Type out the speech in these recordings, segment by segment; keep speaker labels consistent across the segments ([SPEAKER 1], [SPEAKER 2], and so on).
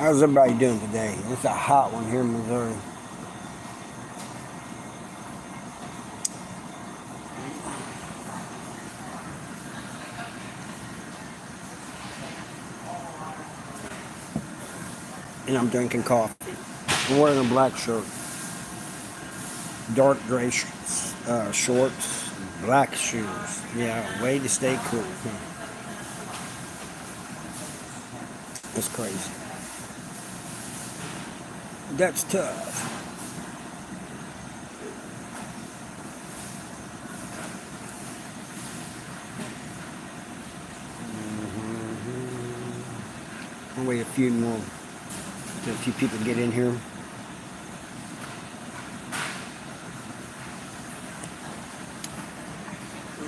[SPEAKER 1] How's everybody doing today? It's a hot one here in Missouri. And I'm drinking coffee. I'm wearing a black shirt. Dark gray shorts, black shoes. Yeah, way to stay cool. That's crazy. That's tough. I'll wait a few more till a few people get in here.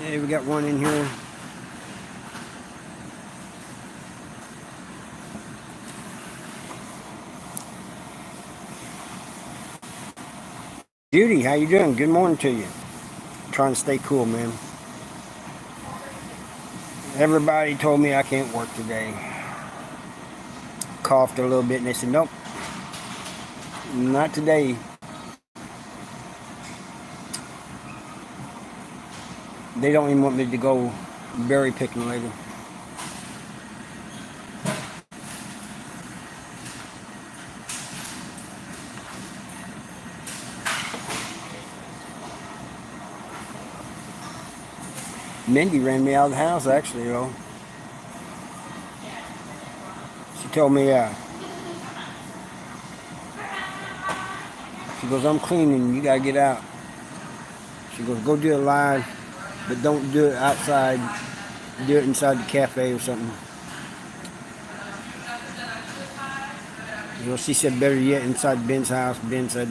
[SPEAKER 1] Yeah, we got one in here. Judy, how you doing? Good morning to you. Trying to stay cool, man. Everybody told me I can't work today. Coughed a little bit and they said, nope, not today. They don't even want me to go berry picking later. Mindy ran me out of the house, actually, though. She told me, she goes, I'm cleaning, you gotta get out. She goes, go do it live, but don't do it outside. Do it inside the cafe or something. You know, she said better yet inside Ben's house. Ben said,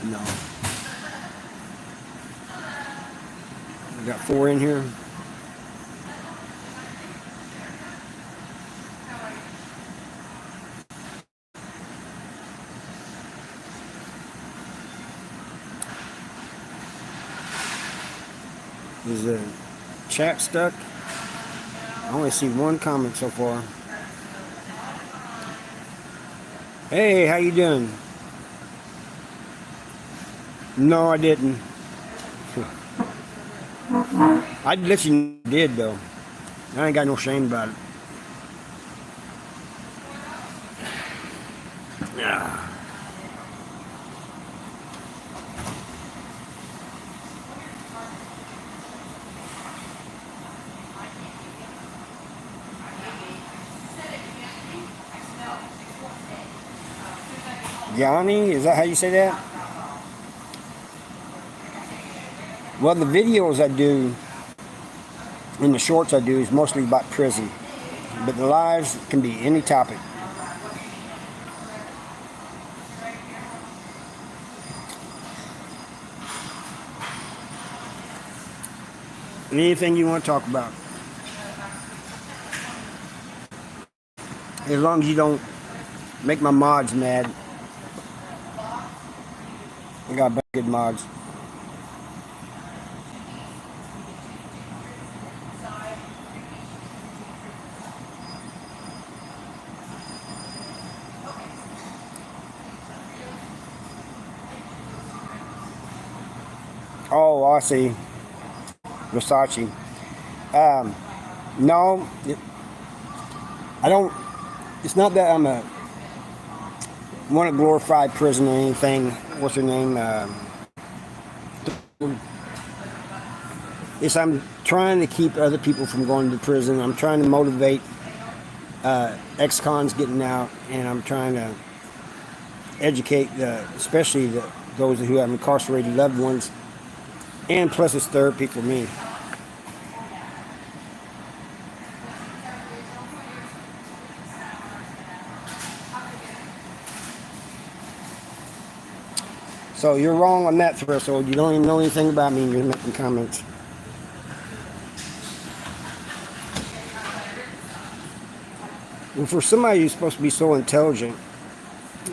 [SPEAKER 1] no. We got 4 in here. Is the chat stuck? I only see one comment so far. Hey, how you doing? No, I didn't. I'd let you know I did, though. I ain't got no shame about it. Yeah. Yanni, is that how you say that? Well, the videos I do and the shorts I do is mostly about prison, but the lives can be any topic. Anything you want to talk about. As long as you don't make my mods mad. I got a bunch of good mods. Oh, I see. Versace. No, I don't. It's not that I'm a want to glorify prison or anything. What's her name? It's I'm trying to keep other people from going to prison. I'm trying to motivate ex-cons getting out, and I'm trying to educate especially those who have incarcerated loved ones. And plus, it's therapy for me. So you're wrong on that threshold. You don't even know anything about me and you're making comments. Well, for somebody who's supposed to be so intelligent,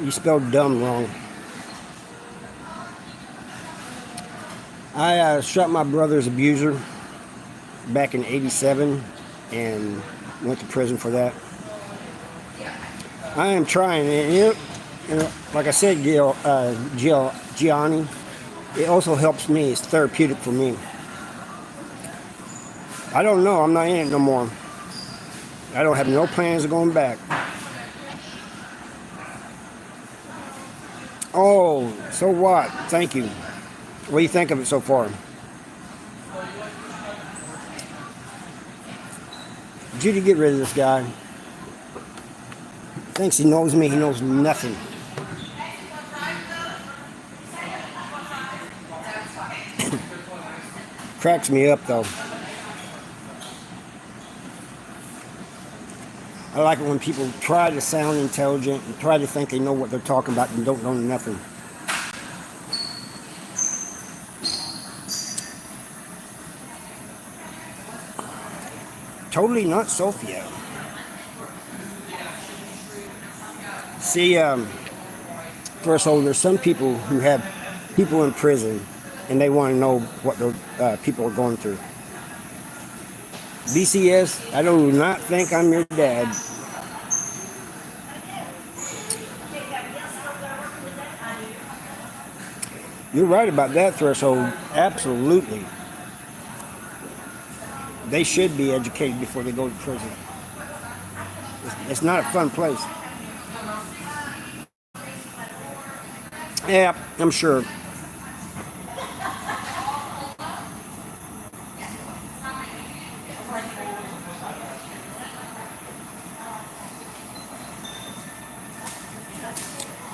[SPEAKER 1] you spelled dumb wrong. I shot my brother's abuser back in '87 and went to prison for that. I am trying, and like I said, Gianni, it also helps me. It's therapeutic for me. I don't know. I'm not in it no more. I don't have no plans of going back. Oh, so what? Thank you. What do you think of it so far? Judy, get rid of this guy. Thinks he knows me. He knows nothing. Cracks me up, though. I like it when people try to sound intelligent and try to think they know what they're talking about and don't know nothing. Totally not Sophia. See, threshold, there's some people who have people in prison and they want to know what the people are going through. BCS, I do not think I'm your dad. You're right about that, Threshold. Absolutely. They should be educated before they go to prison. It's not a fun place. Yeah, I'm sure.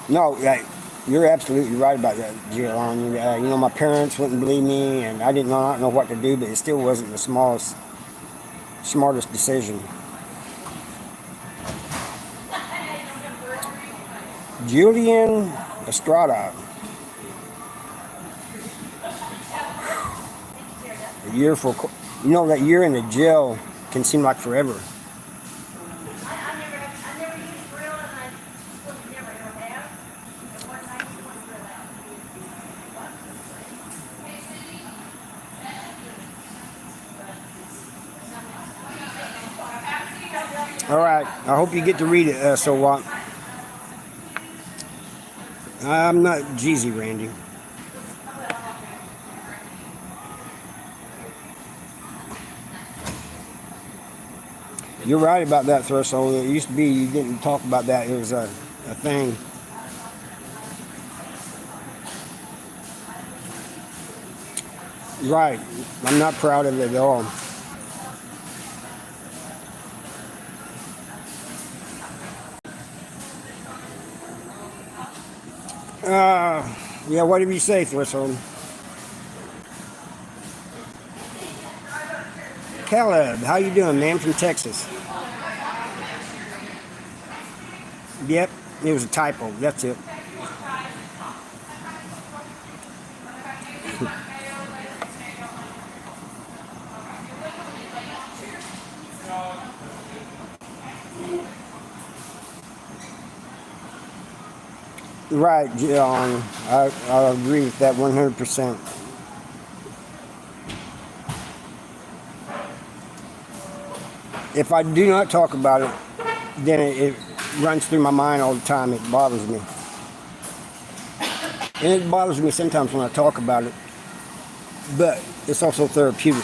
[SPEAKER 1] No, yeah, you're absolutely right about that, Giovanni. My parents wouldn't believe me, and I did not know what to do, but it still wasn't the smartest decision. Julian Estrada. A year for, that year in the jail can seem like forever. All right, I hope you get to read it, so what? I'm not Jeezy, Randy. You're right about that, Threshold. It used to be you didn't talk about that. It was a thing. Right. I'm not proud of it at all. Yeah, whatever you say, Threshold. Caleb, how you doing, man, from Texas? Yep, it was a typo. That's it. Right, John. I agree with that 100%. If I do not talk about it, then it runs through my mind all the time. It bothers me. And it bothers me sometimes when I talk about it. But it's also therapeutic.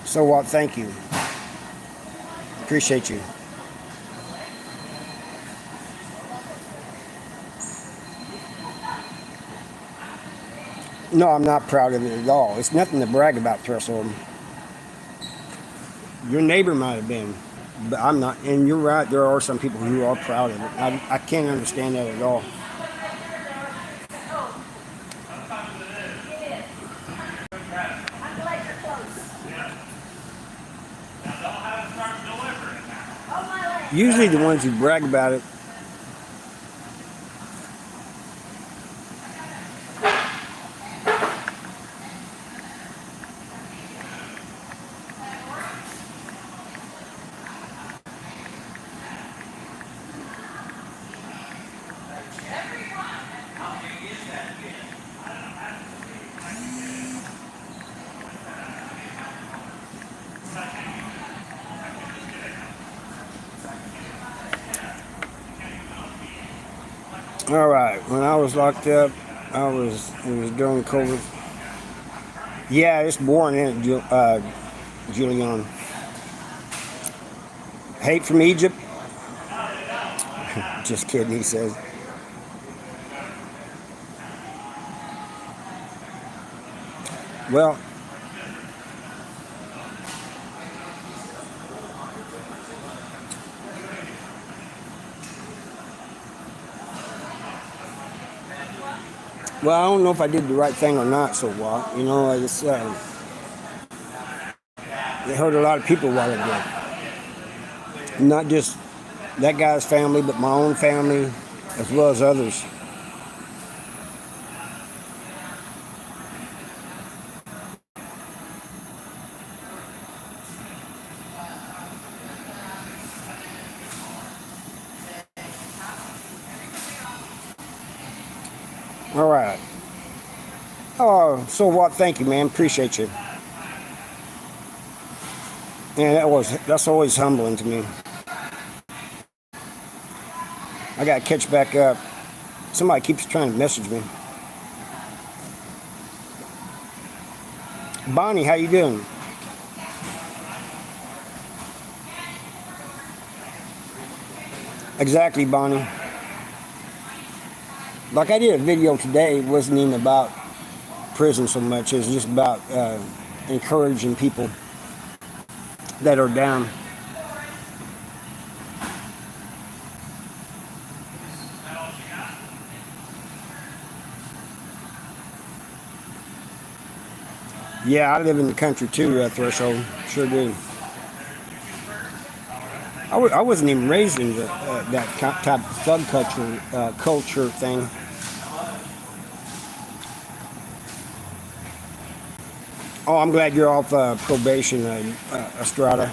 [SPEAKER 1] So what? Thank you. Appreciate you. No, I'm not proud of it at all. It's nothing to brag about, Threshold. Your neighbor might have been, but I'm not. And you're right, there are some people who are proud of it. I can't understand that at all. Usually the ones who brag about it All right. When I was locked up, it was during COVID. Yeah, it's boring, isn't it, Julian? Hate from Egypt? Just kidding, he says. Well, I don't know if I did the right thing or not so far. It hurt a lot of people while ago. Not just that guy's family, but my own family, as well as others. All right. Oh, so what? Thank you, man. Appreciate you. And that's always humbling to me. I gotta catch back up. Somebody keeps trying to message me. Bonnie, how you doing? Exactly, Bonnie. Like I did a video today, it wasn't even about prison so much. It was just about encouraging people that are down. Yeah, I live in the country too, Threshold. Sure do. I wasn't even raised in that type of thug culture thing. Oh, I'm glad you're off probation, Estrada.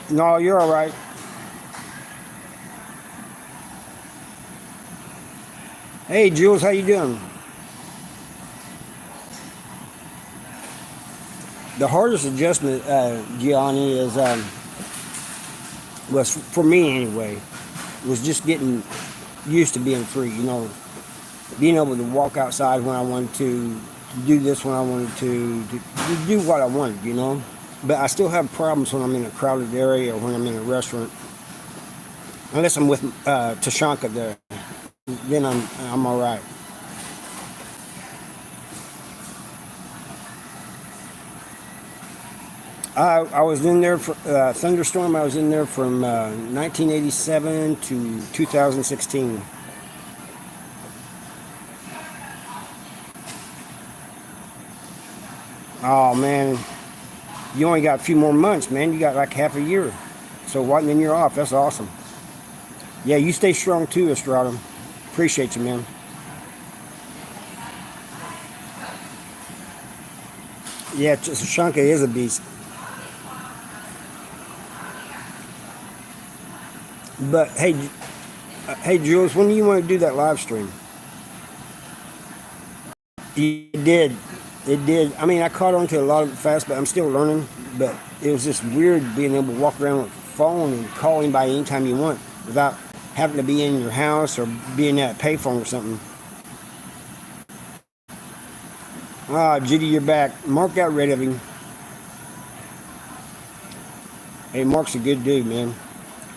[SPEAKER 1] No, you're all right. Hey, Jules, how you doing? The hardest adjustment, Gianni, was for me anyway, was just getting used to being free. Being able to walk outside when I wanted to do this when I wanted to do what I wanted. But I still have problems when I'm in a crowded area or when I'm in a restaurant. Unless I'm with Tashanka there, then I'm all right. I was in there for Thunderstorm. I was in there from 1987 to 2016. Oh man, you only got a few more months, man. You got like half a year. So what? Then you're off. That's awesome. Yeah, you stay strong too, Estrada. Appreciate you, man. Yeah, Shanka is a beast. But hey, Jules, when do you want to do that live stream? It did. It did. I mean, I caught on to a lot of it fast, but I'm still learning. But it was just weird being able to walk around with a phone and call anybody anytime you want without having to be in your house or being at a payphone or something. Ah, Judy, you're back. Mark got rid of him. Hey, Mark's a good dude, man.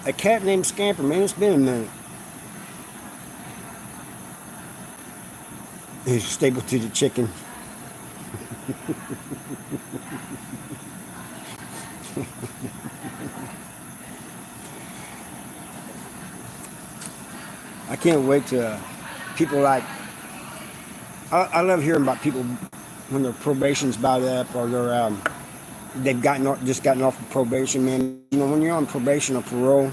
[SPEAKER 1] A cat named Scamper, man. It's been a minute. He's stable to the chicken. I can't wait to people like. I love hearing about people when their probation's about up or they've just gotten off of probation, man. When you're on probation or parole,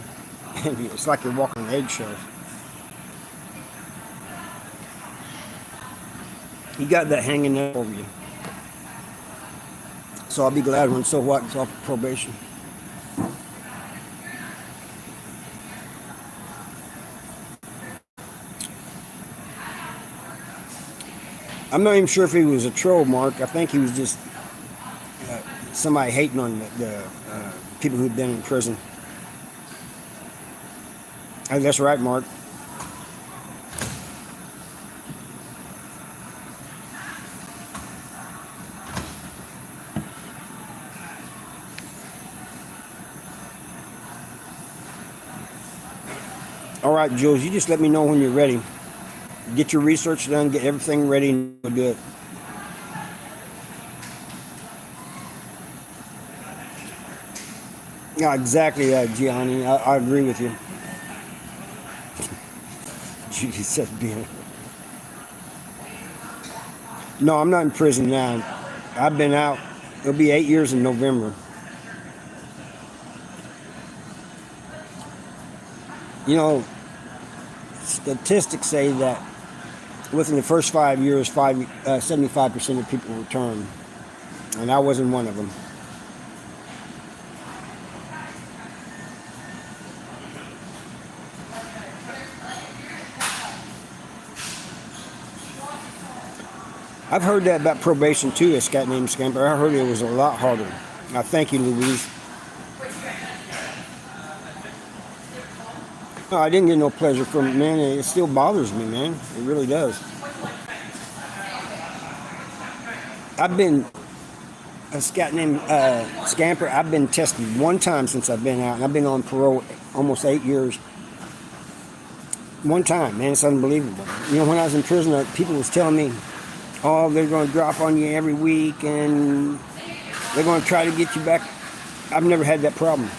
[SPEAKER 1] it's like you're walking on eggshells. You got that hanging over you. So I'll be glad when So What is off of probation. I'm not even sure if he was a troll, Mark. I think he was just somebody hating on the people who'd been in prison. That's right, Mark. All right, Jules, you just let me know when you're ready. Get your research done, get everything ready, and we'll do it. Yeah, exactly, Gianni. I agree with you. Judy said being. No, I'm not in prison now. I've been out. It'll be 8 years in November. You know, statistics say that within the first 5 years, 75% of people return, and I wasn't one of them. I've heard that about probation too, a scat named Scamper. I heard it was a lot harder. Thank you, Louise. No, I didn't get no pleasure from it, man. It still bothers me, man. It really does. I've been a scat named Scamper. I've been tested one time since I've been out, and I've been on parole almost 8 years. One time, man. It's unbelievable. You know, when I was in prison, people was telling me, oh, they're going to drop on you every week, and they're going to try to get you back. I've never had that problem.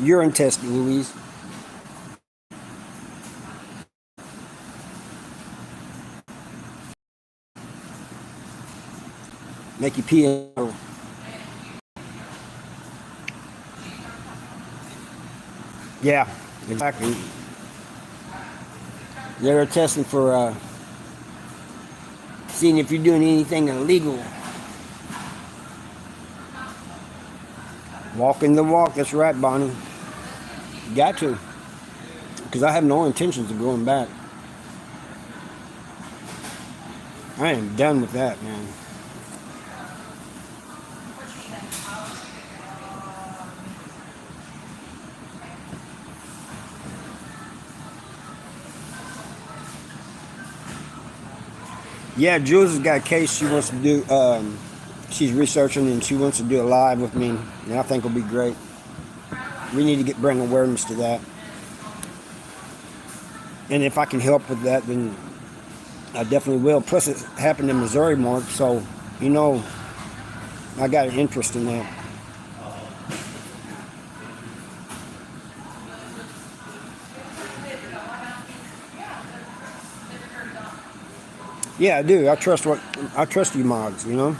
[SPEAKER 1] Urine test, Louise. Make you pee in. Yeah, exactly. They're testing for seeing if you're doing anything illegal. Walking the walk, that's right, Bonnie. You got to. Because I have no intentions of going back. I am done with that, man. Yeah, Jules has got a case she wants to do. She's researching and she wants to do a live with me, and I think it'll be great. We need to bring awareness to that. And if I can help with that, then I definitely will. Plus, it happened in Missouri, Mark, so, you know, I got an interest in that. Yeah, I do. I trust you, Mogs, you know?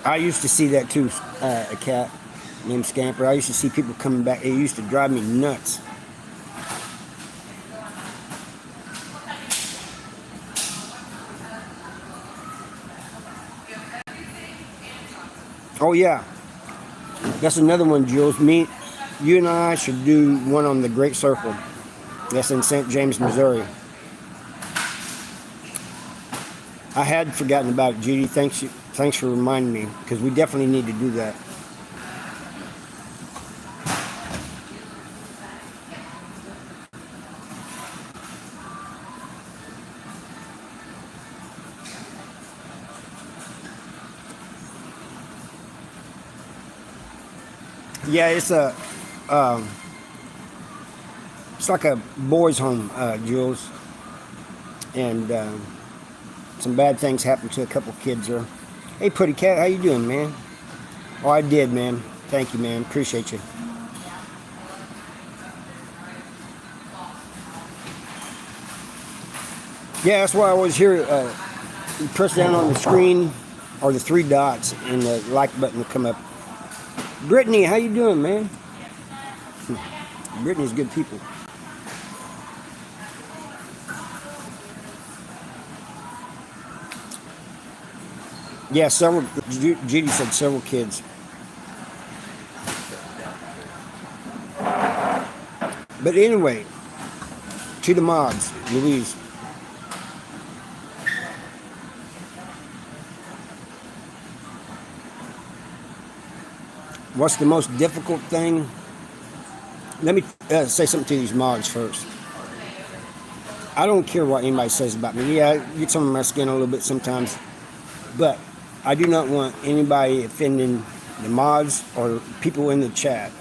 [SPEAKER 1] I used to see that too, a cat named Scamper. I used to see people coming back. It used to drive me nuts. Oh, yeah. That's another one, Jules. You and I should do one on the Great Circle. That's in St. James, Missouri. I had forgotten about it, Judy. Thanks for reminding me, because we definitely need to do that. Yeah, it's like a boys' home, Jules, and some bad things happened to a couple kids there. Hey, Putty Cat, how you doing, man? Oh, I did, man. Thank you, man. Appreciate you. Yeah, that's why I always hear you press down on the screen or the three dots, and the like button will come up. Brittany, how you doing, man? Brittany's good people. Yeah, several. Judy said several kids. But anyway, to the mods, Louise. What's the most difficult thing? Let me say something to these mods first. I don't care what anybody says about me. Yeah, it gets on my skin a little bit sometimes. But I do not want anybody offending the mods or people in the chat.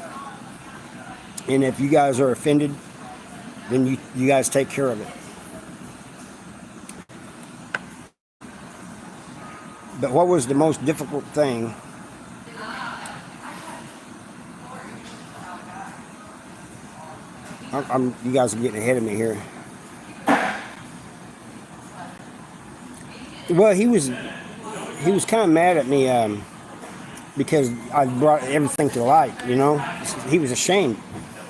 [SPEAKER 1] And if you guys are offended, then you guys take care of it. But what was the most difficult thing? You guys are getting ahead of me here. Well, he was kind of mad at me because I brought everything to light, you know. He was ashamed.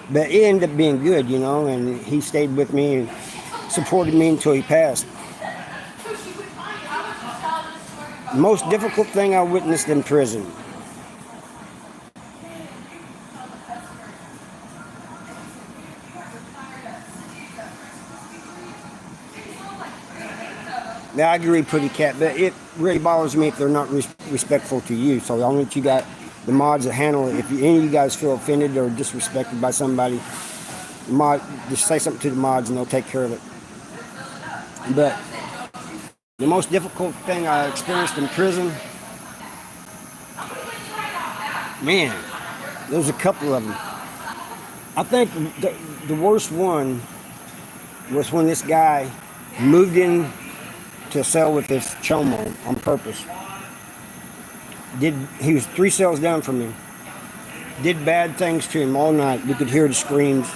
[SPEAKER 1] But it ended up being good, you know, and he stayed with me and supported me until he passed. The most difficult thing I witnessed in prison. Now, I agree, Pretty Cat, but it really bothers me if they're not respectful to you. So I want you got the mods that handle it. If any of you guys feel offended or disrespected by somebody, just say something to the mods and they'll take care of it. But the most difficult thing I experienced in prison, man, there's a couple of them. I think the worst one was when this guy moved in to a cell with this chomo on purpose. He was 3 cells down from me. Did bad things to him all night. We could hear the screams.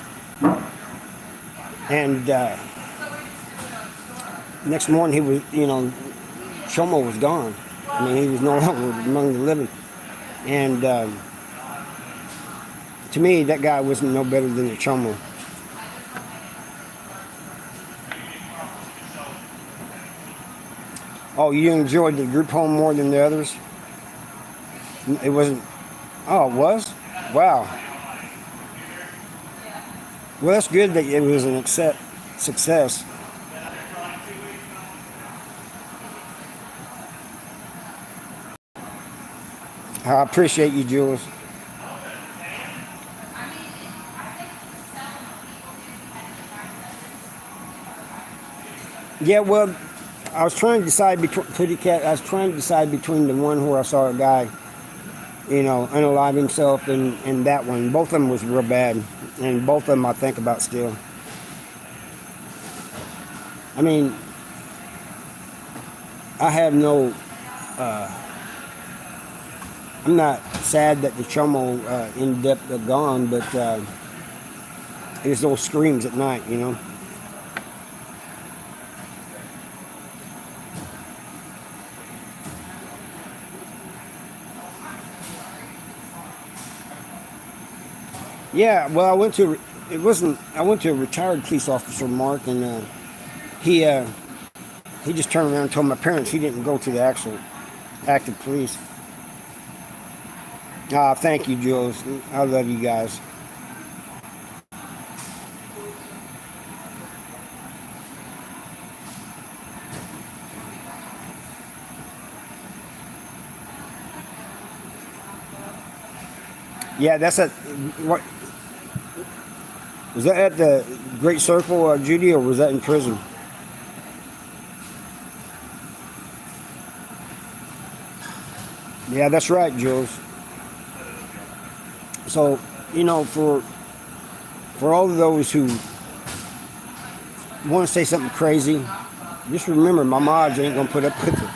[SPEAKER 1] And next morning he was, you know, chomo was gone. I mean, he was no longer among the living. And to me, that guy wasn't no better than the chomo. Oh, you enjoyed the group home more than the others? It wasn't. Oh, it was? Wow. Well, that's good that it was an success. I appreciate you, Jules. Yeah, well, I was trying to decide between the one where I saw a guy, you know, unalive himself and that one. Both of them was real bad, and both of them I think about still. I mean, I have no. I'm not sad that the chomo in depth are gone, but it was those screams at night, you know. Yeah, well, I went to a retired police officer, Mark, and he just turned around and told my parents he didn't go to the actual active police. Thank you, Jules. I love you guys. Yeah, that's at what. Was that at the Great Circle, Judy, or was that in prison? Yeah, that's right, Jules. So, you know, for all of those who want to say something crazy, just remember, my mods ain't gonna put up with it.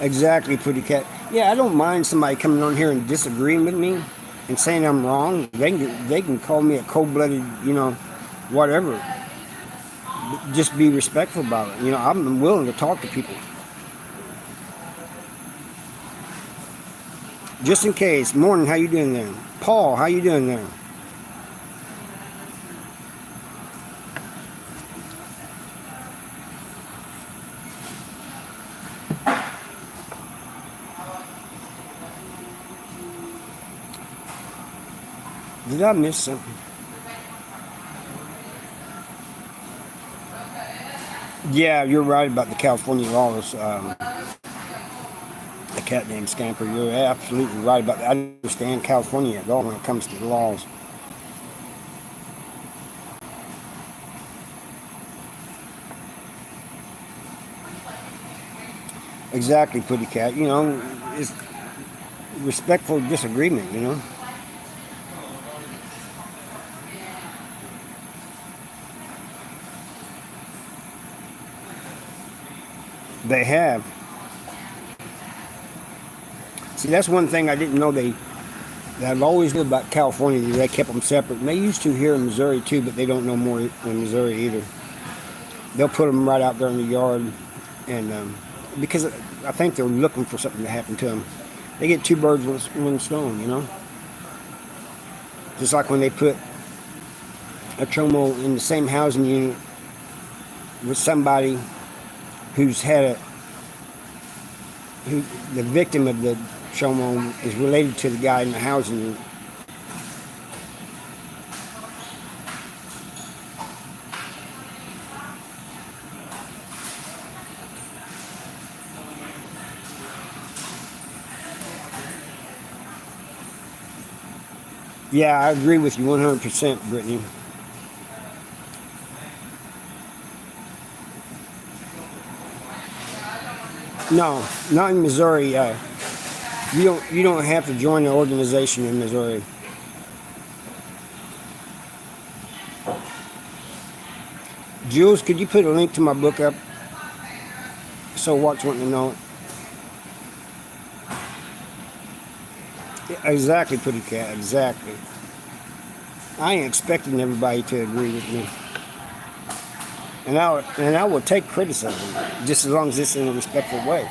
[SPEAKER 1] Exactly, Pretty Cat. Yeah, I don't mind somebody coming on here and disagreeing with me and saying I'm wrong. They can call me a cold-blooded, you know, whatever. Just be respectful about it. You know, I'm willing to talk to people. Just in case. Morning, how you doing there? Paul, how you doing there? Did I miss something? Yeah, you're right about the California laws. The cat named Scamper. You're absolutely right about that. I understand California at all when it comes to the laws. Exactly, Pretty Cat. It's respectful disagreement. They have. See, that's one thing I didn't know that I've always knew about California. They kept them separate. And they used to here in Missouri too, but they don't know more in Missouri either. They'll put them right out there in the yard, and because I think they're looking for something to happen to them. They get two birds with one stone. Just like when they put a chomo in the same housing unit with somebody who's had who the victim of the chomo is related to the guy in the housing unit. Yeah, I agree with you 100%, Brittany. No, not in Missouri. You don't have to join the organization in Missouri. Jules, could you put a link to my book up so Watts wanting to know it? Yeah, exactly, Pretty Cat. Exactly. I ain't expecting everybody to agree with me, and I will take criticism just as long as it's in a respectful way.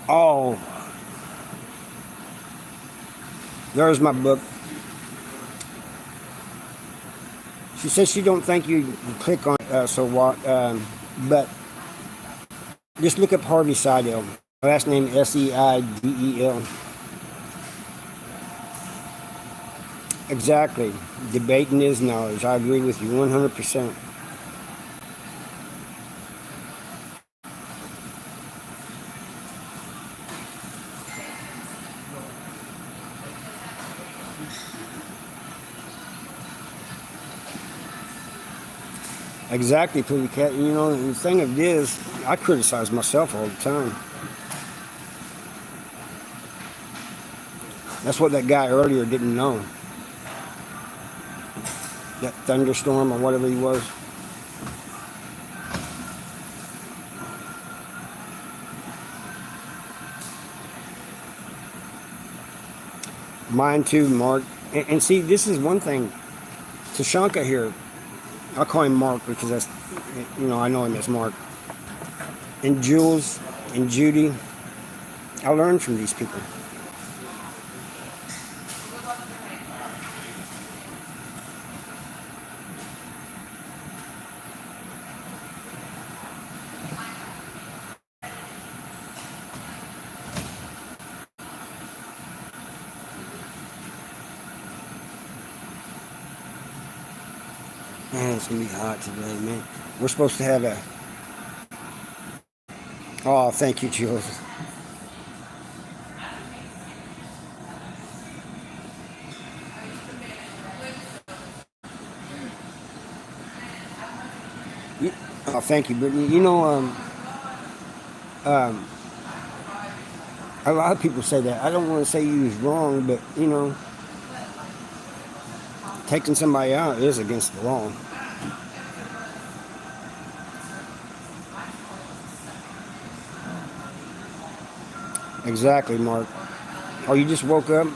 [SPEAKER 1] Oh, there's my book. She says she don't think you can click on it, so what? But just look up Harvey Seidel. Last name Seidel. Exactly. Debating is knowledge. I agree with you 100%. Exactly, Pretty Cat. The thing of it is, I criticize myself all the time. That's what that guy earlier didn't know. That thunderstorm or whatever he was. Mine too, Mark. And see, this is one thing. Tashanka here, I'll call him Mark because I know him as Mark. And Jules and Judy, I learned from these people. Man, it's gonna be hot today, man. We're supposed to have a. Oh, thank you, Jules. Oh, thank you, Brittany. Um, a lot of people say that. I don't want to say you was wrong, but taking somebody out is against the law. Exactly, Mark. Oh, you just woke up?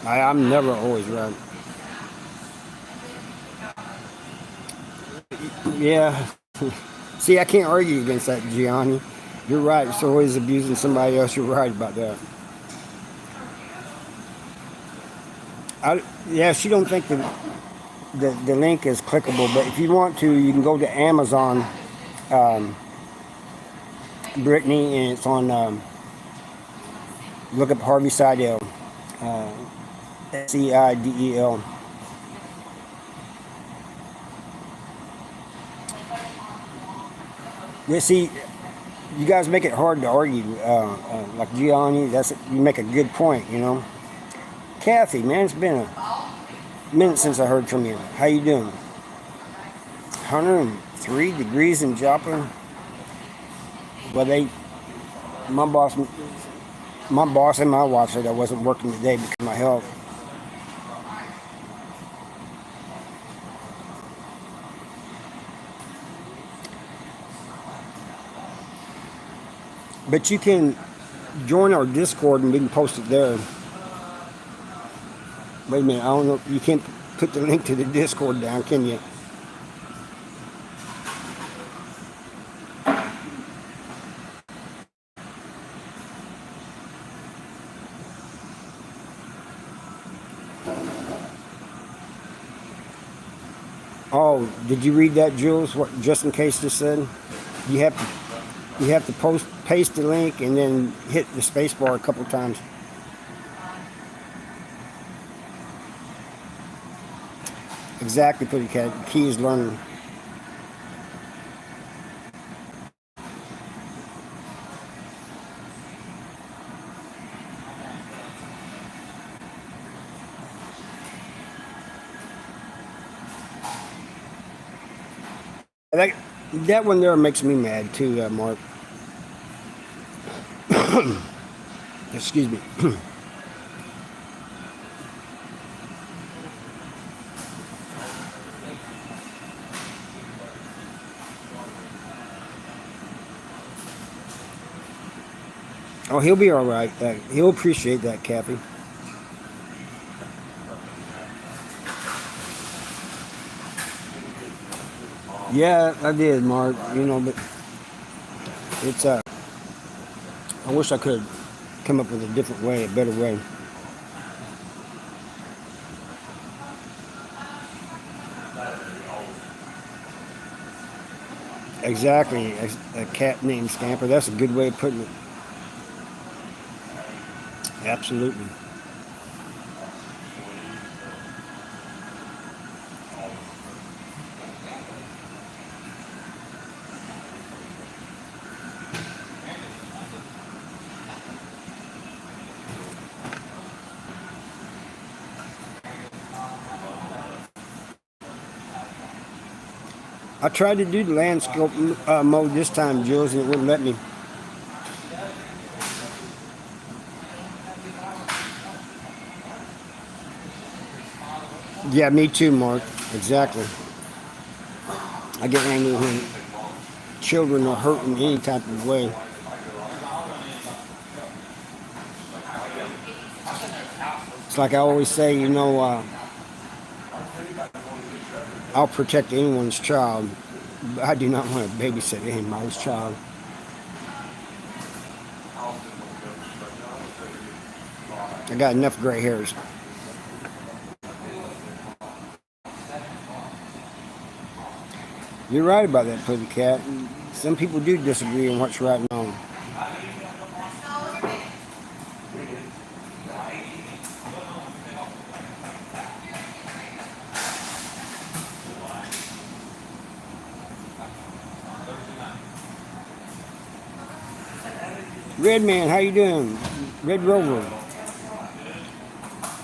[SPEAKER 1] I'm never always right. Yeah. See, I can't argue against that, Gianni. You're right. It's always abusing somebody else. You're right about that. Yeah, she don't think the link is clickable, but if you want to, you can go to Amazon, Brittany, and it's on. Look up Harvey Seidel, uh, Seidel. Yeah, see, you guys make it hard to argue. Like Gianni, you make a good point. Kathy, man, it's been a minute since I heard from you. How you doing? 103 degrees in Joplin. Well, my boss, my boss and my wife said I wasn't working today because of my health. But you can join our Discord and we can post it there. Wait a minute, I don't know. You can't put the link to the Discord down, can you? Oh, did you read that, Jules? What just in case just said? You have to paste the link and then hit the space bar a couple times. Exactly, pretty cat. The key is learning. That one there makes me mad too, Mark. Excuse me. Oh, he'll be all right. He'll appreciate that, Kathy. Yeah, I did, Mark. But it's I wish I could come up with a different way, a better way. Exactly, a cat named Scamper. That's a good way of putting it. Absolutely. I tried to do the landscape mode this time, Jules, and it wouldn't let me. Yeah, me too, Mark. Exactly. I get angry when children are hurt in any type of way. It's like I always say, I'll protect anyone's child, but I do not want to babysit anybody's child. I got enough gray hairs. You're right about that, Pussycat. Some people do disagree on what's right and wrong. Red Man, how you doing? Red Rover.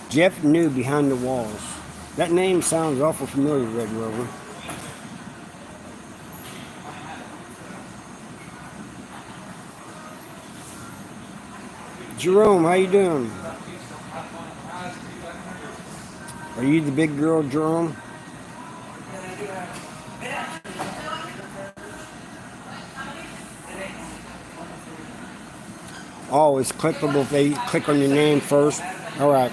[SPEAKER 1] Jeff New behind the walls. That name sounds awful familiar, Red Rover. Jerome, how you doing? Are you the big girl, Jerome? Oh, it's clickable if they click on your name first. All right.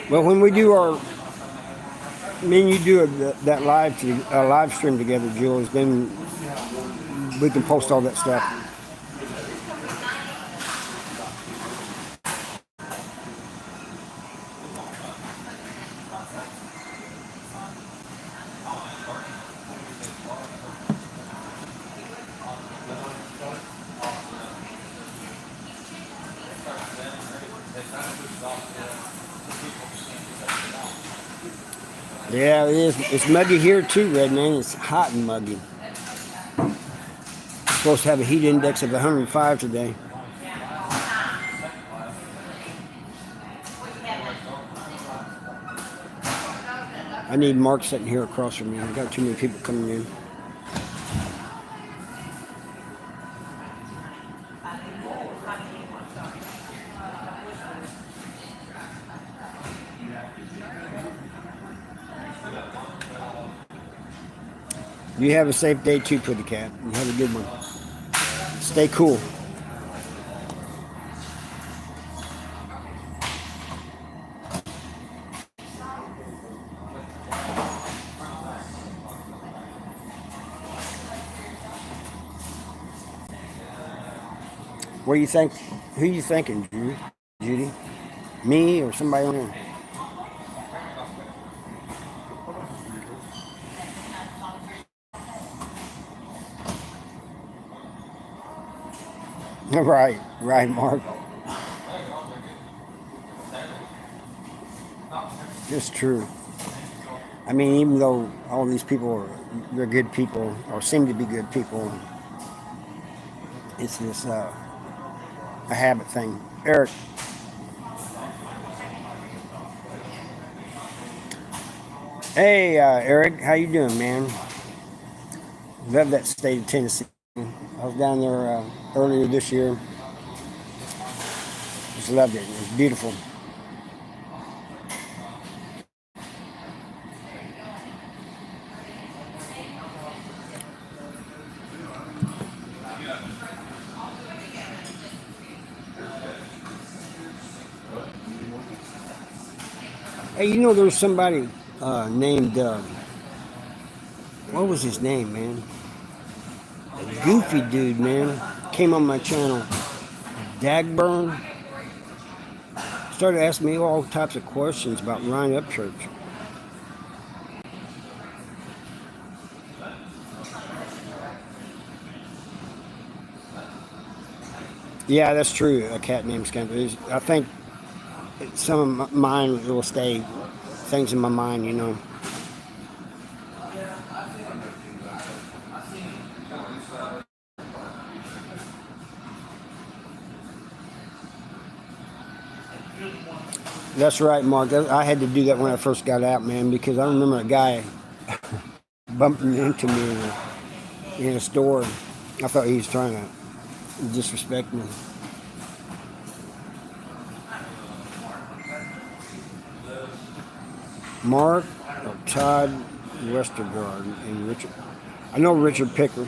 [SPEAKER 1] Well, when we do me and you do that live stream together, Jules, then we can post all that stuff. Yeah, it is. It's muggy here too, Red Man. It's hot and muggy. It's supposed to have a heat index of 105 today. I need Mark sitting here across from me. I've got too many people coming in. You have a safe day too, Pretty Cat. You have a good one. Stay cool. What do you think? Who are you thinking, Judy? Me or somebody on there? Right, Mark. It's true. I mean, even though all these people they're good people or seem to be good people, it's this a habit thing. Eric, hey Eric, how you doing, man? Love that state of Tennessee. I was down there earlier this year. Just loved it. It was beautiful. Hey, you know, there was somebody named, what was his name, man? A goofy dude, man. Came on my channel. Dagburn. Started asking me all types of questions about Ryan Upchurch. Yeah, that's true. A cat named Scandal. I think some of mine will stay things in my mind, you know. That's right, Mark. I had to do that when I first got out, man, because I remember a guy bumping into me in a store. I thought he was trying to disrespect me. Mark or Todd Westergaard and Richard. I know Richard Picker.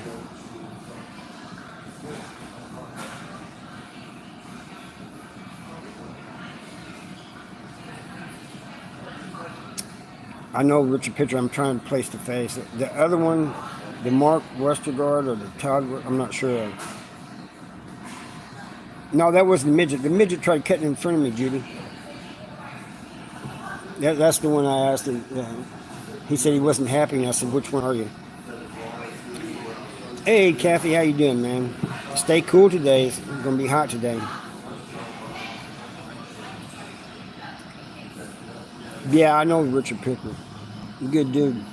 [SPEAKER 1] I know Richard Pitcher. I'm trying to place the face. The other one, the Mark Westergaard or the Todd, I'm not sure. No, that was the midget. The midget tried cutting in front of me, Judy. That's the one I asked him. He said he wasn't happy, and I said, which one are you? Hey, Kathy, how you doing, man? Stay cool today. It's going to be hot today. Yeah, I know Richard Picker. Good dude.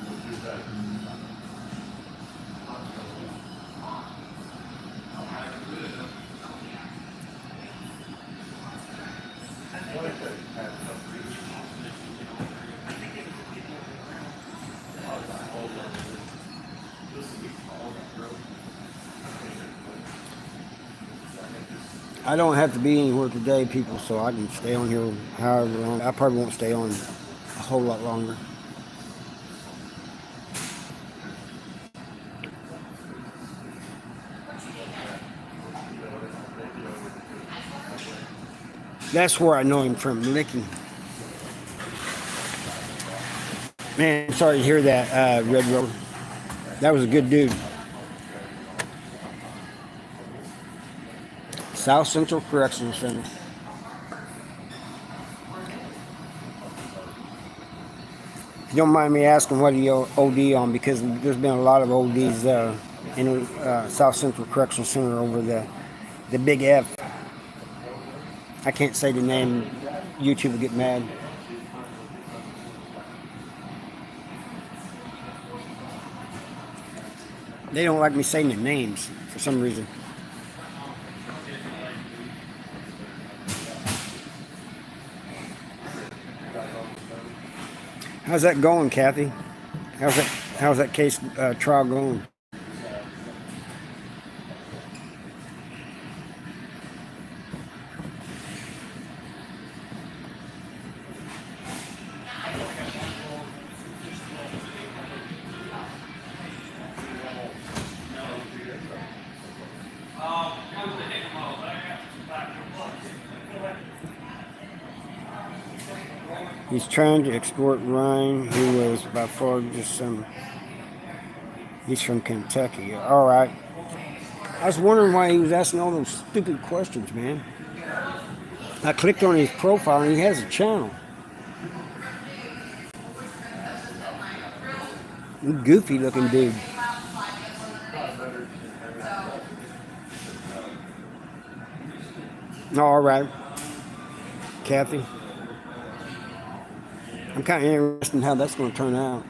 [SPEAKER 1] I don't have to be anywhere today, people, so I can stay on here however long. I probably won't stay on a whole lot longer. That's where I know him from, Licking. Man, sorry to hear that, Red Road. That was a good dude. South Central Correctional Center. If you don't mind me asking, what do you OD on? Because there's been a lot of ODs in South Central Correctional Center over the Big F. I can't say the name. YouTube will get mad. They don't like me saying the names for some reason. How's that going, Kathy? How's that case trial going? He's trying to export Ryan, who was by far just some. He's from Kentucky. All right. I was wondering why he was asking all those stupid questions, man. I clicked on his profile and he has a channel. Goofy looking dude. All right. Kathy. I'm kind of interested in how that's going to turn out.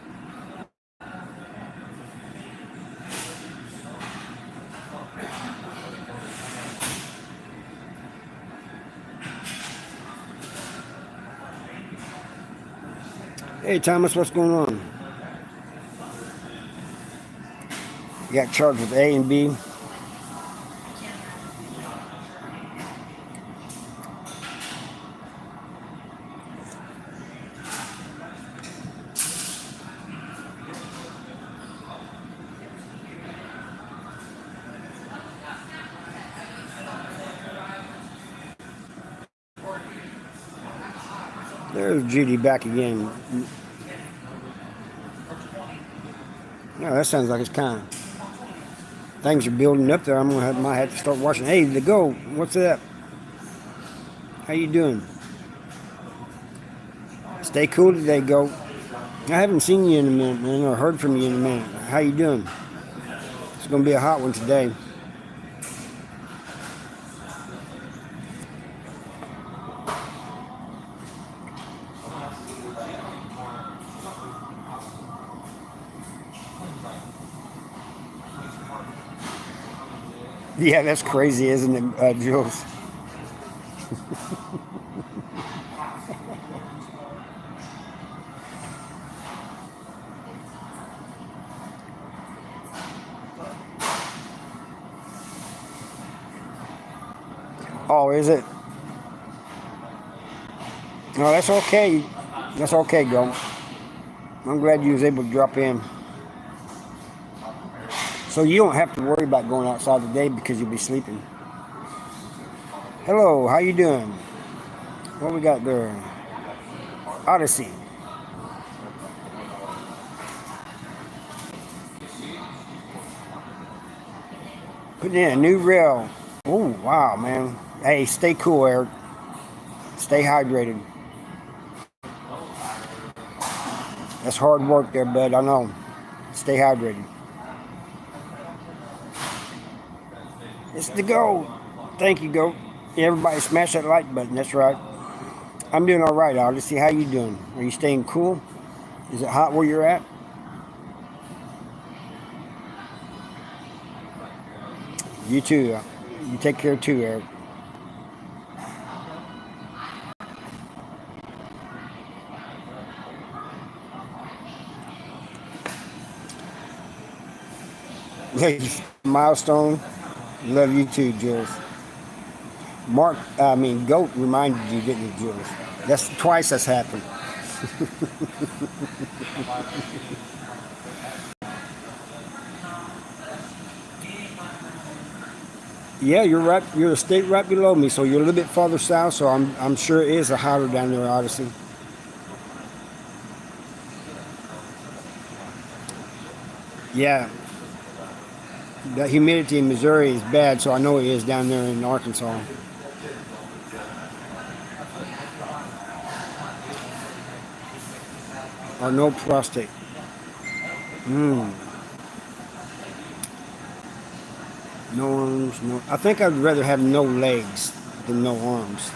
[SPEAKER 1] Hey, Thomas, what's going on? You got charged with A and B. There's Judy back again. No, that sounds like it's kind of things are building up there. Might have to start watching. Hey, the go. What's up? How you doing? Stay cool today, go. I haven't seen you in a minute, man, or heard from you in a minute. How you doing? It's gonna be a hot one today. Yeah, that's crazy, isn't it, Jules? Oh, is it? No, that's okay. That's okay, go. I'm glad you was able to drop in. So you don't have to worry about going outside today because you'll be sleeping. Hello, how you doing? What we got there? Odyssey. Putting in a new rail. Oh, wow, man. Hey, stay cool, Eric. Stay hydrated. That's hard work there, bud. I know. Stay hydrated. It's the go. Thank you, go. Everybody smash that like button. That's right. I'm doing all right, Odyssey. How you doing? Are you staying cool? Is it hot where you're at? You too. You take care too, Eric. Milestone. Love you too, Jules. Goat reminded you, didn't you, Jules? That's twice that's happened. Yeah, you're right. You're a state right below me, so you're a little bit farther south. So I'm sure it is a hotter down there, Odyssey. Yeah, the humidity in Missouri is bad, so I know it is down there in Arkansas. Or no prostate. Mm, no arms, no. I think I'd rather have no legs than no arms.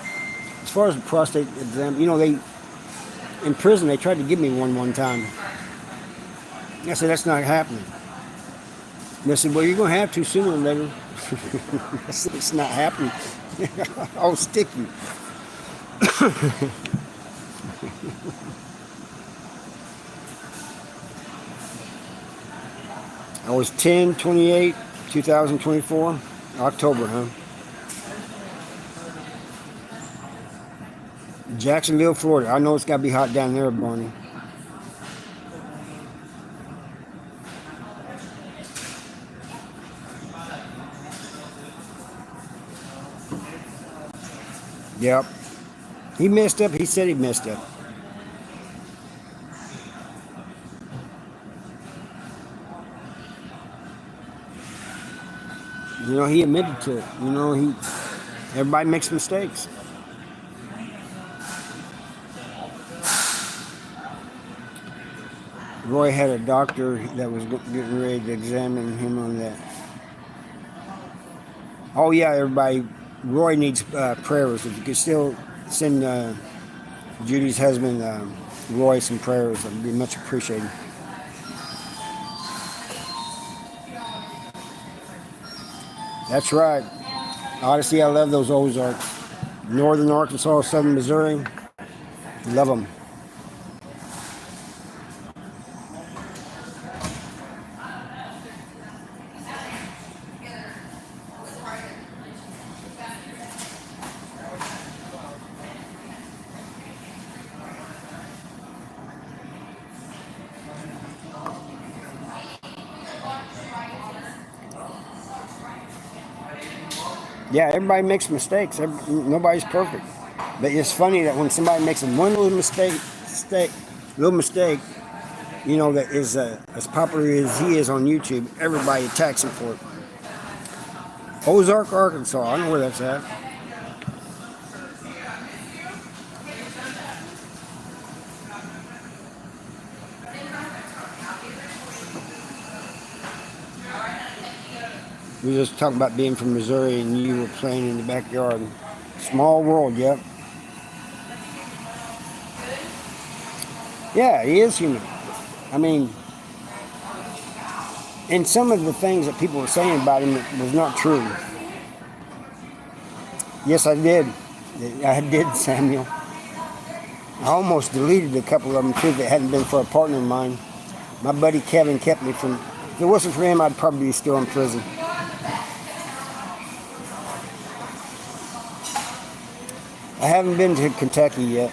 [SPEAKER 1] As far as the prostate exam, they in prison they tried to give me one time. I said that's not happening. And they said, well, you're going to have to sooner or later. I said, it's not happening. I'll stick you. I was 10/28, 2024, October, huh? Jacksonville, Florida. I know it's got to be hot down there, Barney. Yep. He messed up. He said he messed up. He admitted to it. Everybody makes mistakes. Roy had a doctor that was getting ready to examine him on that. Oh yeah, everybody. Roy needs prayers. If you could still send Judy's husband, Roy, some prayers, that'd be much appreciated. That's right. Odyssey, I love those Ozarks. Northern Arkansas, Southern Missouri. Love them. Yeah, everybody makes mistakes. Nobody's perfect. But it's funny that when somebody makes one little mistake, that is as popular as he is on YouTube, everybody attacks him for it. Ozark, Arkansas. I know where that's at. We were just talking about being from Missouri and you were playing in the backyard. Small world, yep. Yeah, he is human. I mean, and some of the things that people were saying about him was not true. Yes, I did. I did, Samuel. I almost deleted a couple of them too if it hadn't been for a partner of mine. My buddy Kevin kept me from. If it wasn't for him, I'd probably be still in prison. I haven't been to Kentucky yet.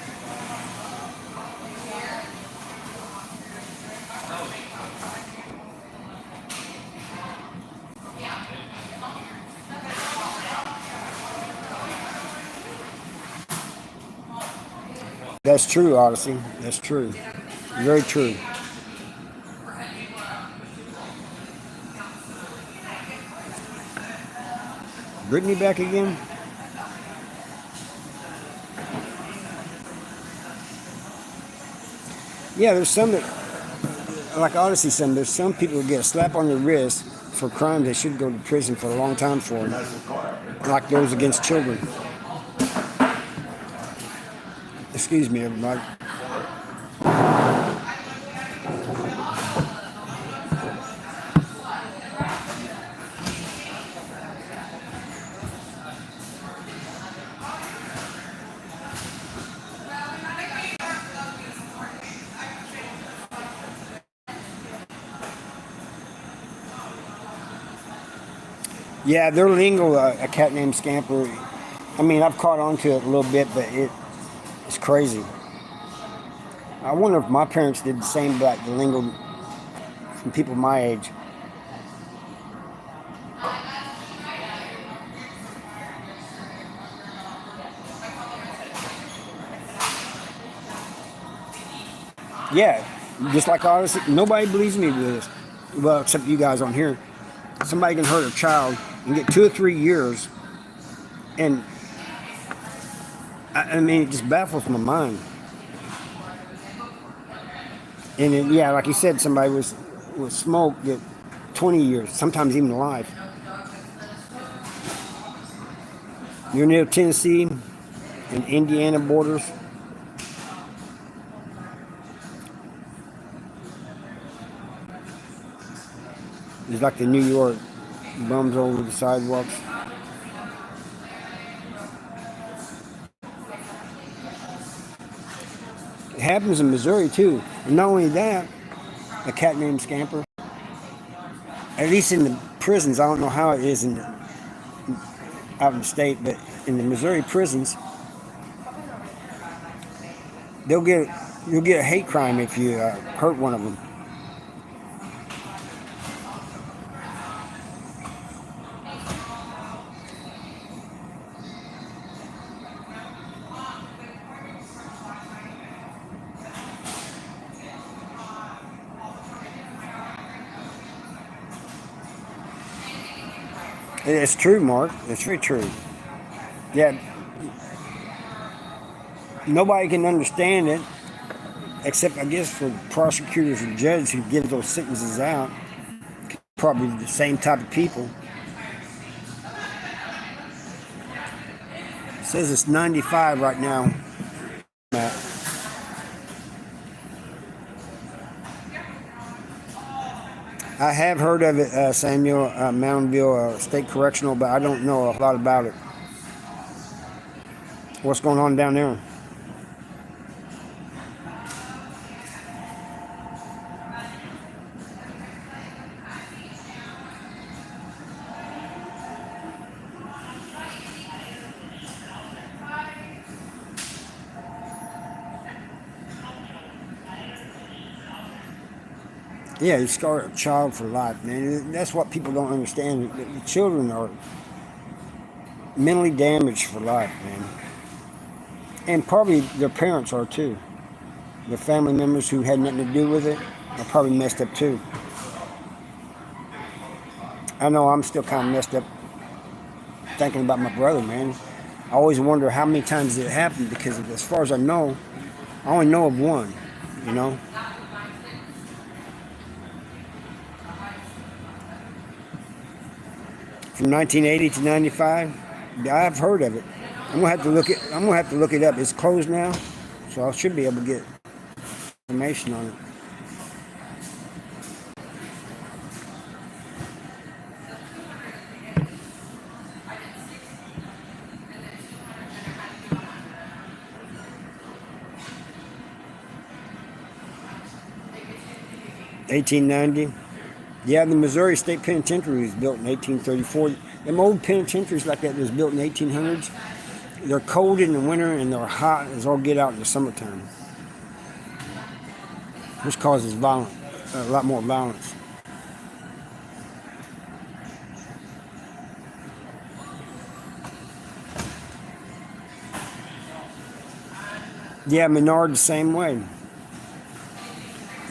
[SPEAKER 1] That's true, Odyssey. That's true. Very true. Brittany back again? Yeah, there's some that, like Odyssey said, there's some people who get a slap on the wrist for crimes they should go to prison for a long time for, like those against children. Excuse me, everybody. Yeah, their lingo, a cat named Scamper. I mean, I've caught on to it a little bit, but it's crazy. I wonder if my parents did the same, like the lingo from people my age. Yeah, just like Odyssey. Nobody believes me with this. well, except you guys on here, somebody can hurt a child and get 2 or 3 years, and I mean, it just baffles my mind. And then, yeah, like you said, somebody with smoke get 20 years, sometimes even life. You're near Tennessee and Indiana borders. It's like the New York bums over the sidewalks. It happens in Missouri too. And not only that, a cat named Scamper. At least in the prisons, I don't know how it is out in the state, but in the Missouri prisons, you'll get a hate crime if you hurt one of them. It's true, Mark. It's very true. Yeah, nobody can understand it except, I guess, for prosecutors and judges who give those sentences out. Probably the same type of people. It says it's 95 right now, Matt. I have heard of it, Samuel, Moundville State Correctional, but I don't know a lot about it. What's going on down there? Yeah, you scar a child for life, man. That's what people don't understand. The children are mentally damaged for life, man. And probably their parents are too. Their family members who had nothing to do with it are probably messed up too. I know I'm still kind of messed up thinking about my brother, man. I always wonder how many times it happened because, as far as I know, I only know of one, you know? From 1980 to 95, I've heard of it. I'm gonna have to look it up. It's closed now, so I should be able to get information on it. $18.90. Yeah, the Missouri State Penitentiary was built in 1834. Them old penitentiaries like that was built in the 1800s. They're cold in the winter and they're hot as all get out in the summertime, which causes a lot more violence. Yeah, Menard the same way.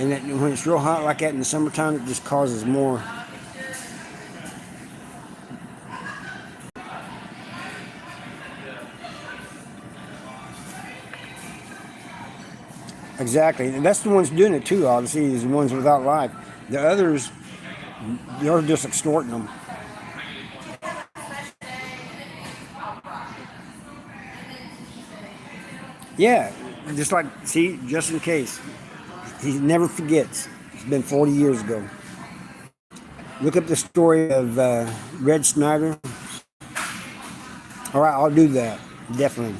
[SPEAKER 1] And that, when it's real hot like that in the summertime, it just causes more. Exactly. And that's the ones doing it too, obviously, is the ones without life. The others, they're just extorting them. Yeah, just like, see, just in case. He never forgets. It's been 40 years ago. Look up the story of Red Snyder. All right, I'll do that. Definitely.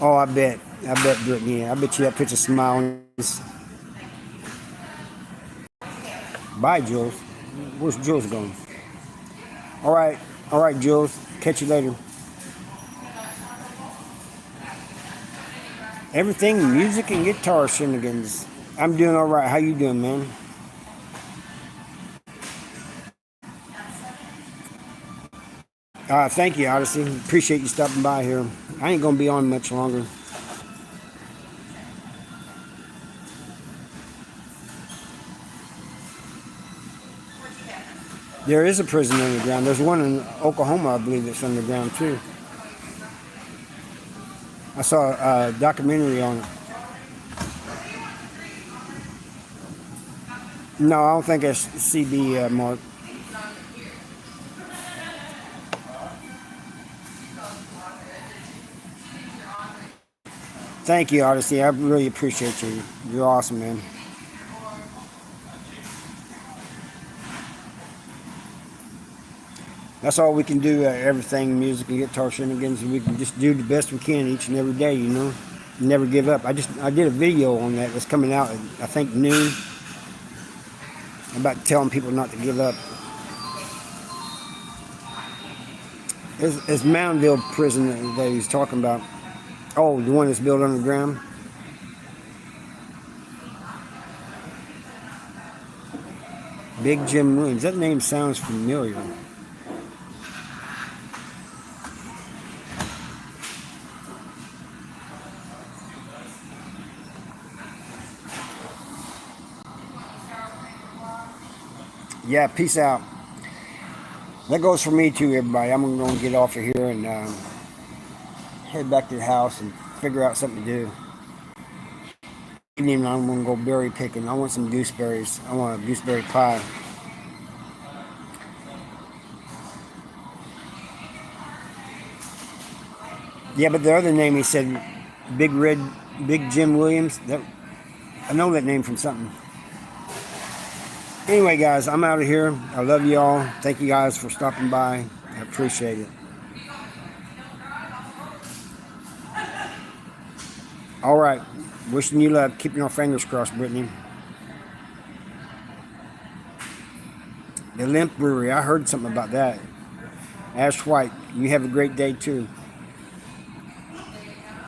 [SPEAKER 1] Oh, I bet. Brittany. I bet you that puts a smile on his. Bye, Jules. Where's Jules going? All right, Jules. Catch you later. Everything music and guitar shenanigans. I'm doing all right. How you doing, man? Thank you, Odyssey. Appreciate you stopping by here. I ain't gonna be on much longer. There is a prison underground. There's one in Oklahoma, I believe, that's underground too. I saw a documentary on it. No, I don't think it's CB, Mark. Thank you, Odyssey. I really appreciate you. You're awesome, man. That's all we can do. Everything, music and guitar shenanigans, we can just do the best we can each and every day. You know, never give up. I did a video on that that's coming out at, I think, noon, about telling people not to give up. It's Moundville prison that he's talking about. Oh, the one that's built underground. Big Jim Williams. That name sounds familiar. Yeah, peace out. That goes for me too, everybody. I'm going to get off of here and head back to the house and figure out something to do. Evening, I'm going to go berry picking. I want some gooseberries. I want a gooseberry pie. Yeah, but the other name he said, Big Jim Williams. I know that name from something. Anyway, guys, I'm out of here. I love you all. Thank you guys for stopping by. I appreciate it. All right. Wishing you luck. Keeping our fingers crossed, Brittany. The Limp Brewery. I heard something about that. Ash White, you have a great day, too.